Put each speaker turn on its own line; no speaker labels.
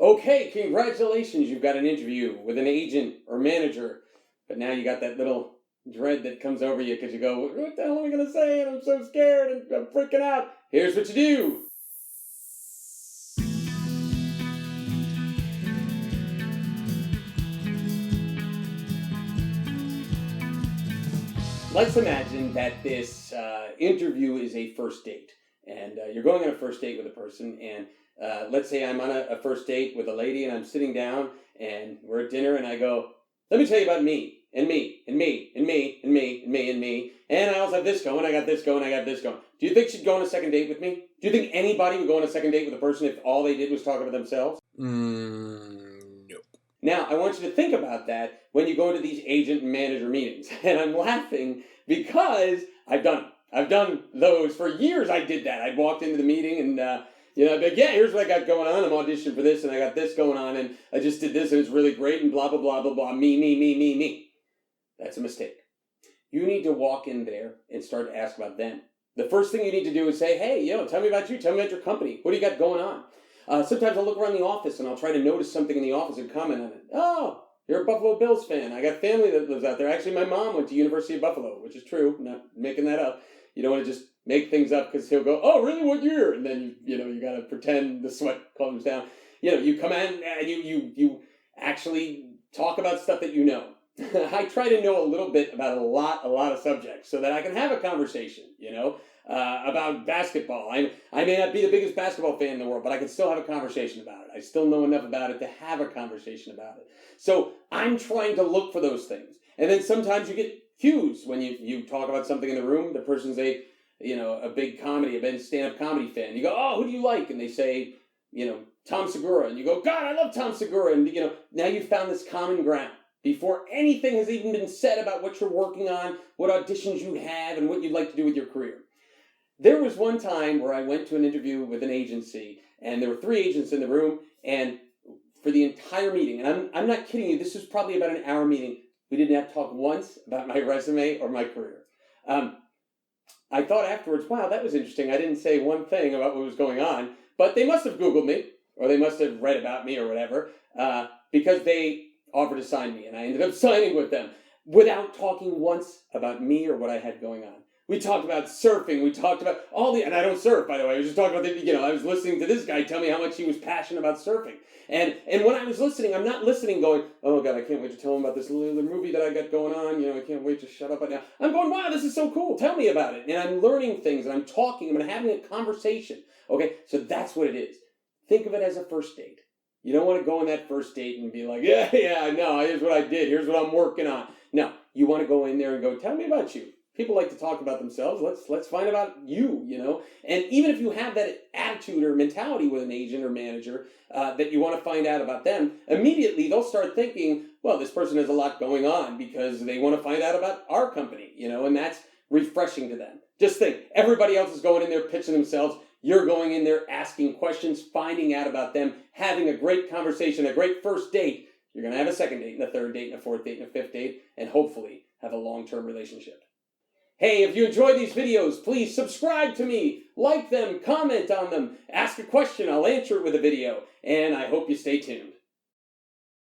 Okay, congratulations, you've got an interview with an agent or manager, but now you got that little dread that comes over you because you go, what the hell am I going to say? And I'm so scared and I'm freaking out. Here's what you do. Let's imagine that this interview is a first date, and you're going on a first date with a person, and let's say I'm on a first date with a lady, and I'm sitting down, and we're at dinner, and I go, let me tell you about me, and me, and me, and me, and me, and me, and me, and I also have this going, I got this going, I got this going. Do you think she'd go on a second date with me? Do you think anybody would go on a second date with a person if all they did was talk about themselves?
No.
Now, I want you to think about that when you go into these agent and manager meetings. And I'm laughing because I've done those for years. I did that. I walked into the meeting and, I'd be like, yeah, here's what I got going on. I'm auditioning for this and I got this going on and I just did this and it's really great and blah, blah, blah, blah, blah. Me. That's a mistake. You need to walk in there and start to ask about them. The first thing you need to do is say, hey, tell me about you. Tell me about your company. What do you got going on? Sometimes I'll look around the office and I'll try to notice something in the office and comment on it. Oh, you're a Buffalo Bills fan. I got family that lives out there. Actually, my mom went to University of Buffalo, which is true. I'm not making that up. You don't want to just make things up because he'll go, oh, really? What year? And then you got to pretend the sweat comes down. You come in and you actually talk about stuff that you know. I try to know a little bit about a lot of subjects so that I can have a conversation, about basketball. I may not be the biggest basketball fan in the world, but I can still have a conversation about it. I still know enough about it to have a conversation about it. So I'm trying to look for those things. And then sometimes you get cues when you talk about something in the room. The person's a big stand-up comedy fan. You go, oh, who do you like? And they say, Tom Segura. And you go, God, I love Tom Segura. And, now you've found this common ground. Before anything has even been said about what you're working on, what auditions you have, and what you'd like to do with your career. There was one time where I went to an interview with an agency, and there were 3 agents in the room, and for the entire meeting, and I'm not kidding you, this was probably about an hour meeting, we didn't have to talk once about my resume or my career. I thought afterwards, wow, that was interesting. I didn't say one thing about what was going on, but they must have Googled me, or they must have read about me or whatever, because they offered to sign me, and I ended up signing with them without talking once about me or what I had going on. We talked about surfing. We talked about and I don't surf, by the way. I was just talking about I was listening to this guy tell me how much he was passionate about surfing. And when I was listening, I'm not listening going, oh God, I can't wait to tell him about this little movie that I got going on. I can't wait to shut up right now. I'm going, wow, this is so cool. Tell me about it. And I'm learning things and I'm talking. I'm having a conversation. Okay, so that's what it is. Think of it as a first date. You don't want to go on that first date and be like, yeah, I know. Here's what I did. Here's what I'm working on. No, you want to go in there and go, tell me about you. People like to talk about themselves. Let's find about you, And even if you have that attitude or mentality with an agent or manager that you want to find out about them, immediately they'll start thinking, well, this person has a lot going on because they want to find out about our company, and that's refreshing to them. Just think, everybody else is going in there pitching themselves. You're going in there asking questions, finding out about them, having a great conversation, a great first date. You're going to have a second date and a third date and a fourth date and a fifth date, and hopefully have a long-term relationship. Hey, if you enjoy these videos, please subscribe to me, like them, comment on them, ask a question, I'll answer it with a video, and I hope you stay tuned.